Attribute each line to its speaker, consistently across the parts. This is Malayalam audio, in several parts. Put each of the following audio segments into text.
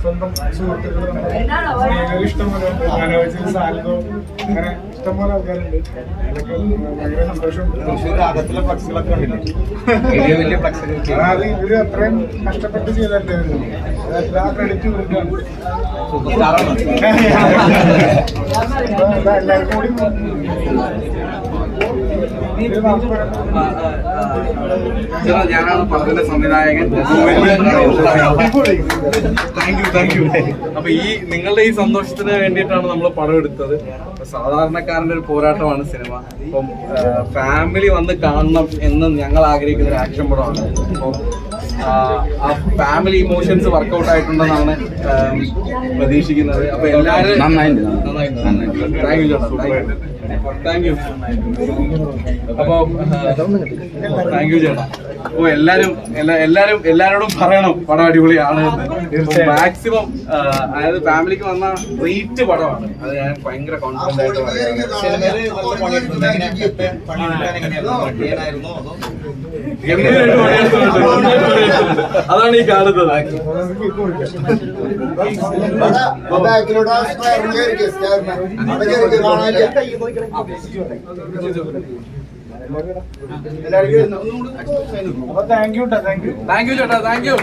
Speaker 1: സ്വന്തം സുഹൃത്തുക്കൾ ഇഷ്ടംപോലെ മനോജ് സാൽഗോ അങ്ങനെ ഇഷ്ടംപോലെ ആൾക്കാരുണ്ട്. അതൊക്കെ ഭയങ്കര സന്തോഷമുണ്ട്.
Speaker 2: അകത്തുള്ള ഫ്ലക്സുകളൊക്കെ ഉണ്ടല്ലേ,
Speaker 1: അത് ഇവര് അത്രയും കഷ്ടപ്പെട്ട് ചെയ്തല്ലേ, എല്ലാ ക്രെഡിറ്റ് ഇവർക്കാണ്. എല്ലാവർക്കും കൂടി
Speaker 2: ഞാനാണ് പടത്തിന്റെ സംവിധായകൻ. Thank you. അപ്പൊ ഈ നിങ്ങളുടെ ഈ സന്തോഷത്തിന് വേണ്ടിയിട്ടാണ് നമ്മൾ പടം എടുത്തത്. സാധാരണക്കാരന്റെ ഒരു പോരാട്ടമാണ് സിനിമ. അപ്പം ഫാമിലി വന്ന് കാണണം എന്ന് ഞങ്ങൾ ആഗ്രഹിക്കുന്ന ഒരു ആക്ഷൻ പടമാണ്. അപ്പം ആ ഫാമിലി ഇമോഷൻസ് വർക്കൗട്ട് ആയിട്ടുണ്ടെന്നാണ് പ്രതീക്ഷിക്കുന്നത്. അപ്പൊ എല്ലാവരും താങ്ക് യു ചേട്ടാ, താങ്ക് യു. അപ്പൊ താങ്ക് യു ചേട്ടാ. അപ്പൊ എല്ലാരോടും പറയണം പടം അടിപൊളിയാണ്. മാക്സിമം അതായത് ഫാമിലിക്ക് വന്ന റേറ്റ് പടമാണ്. അത് ഞാൻ ഭയങ്കര കോൺഫിഡന്റ് ആയിട്ട് പറയാം. അതാണ് ഈ കാണുന്നത്.
Speaker 1: താങ്ക് യു ചേട്ടാ,
Speaker 2: താങ്ക് യു.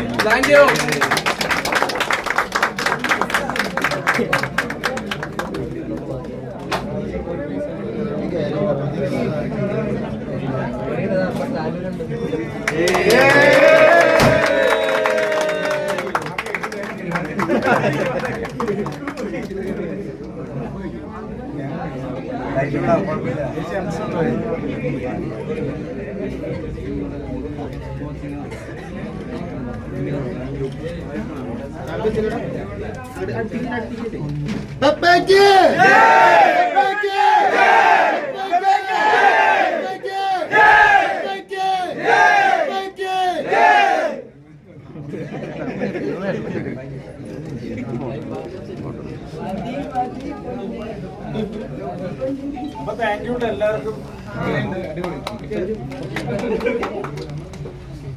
Speaker 1: അപ്പൊ താങ്ക് യു എല്ലാവർക്കും.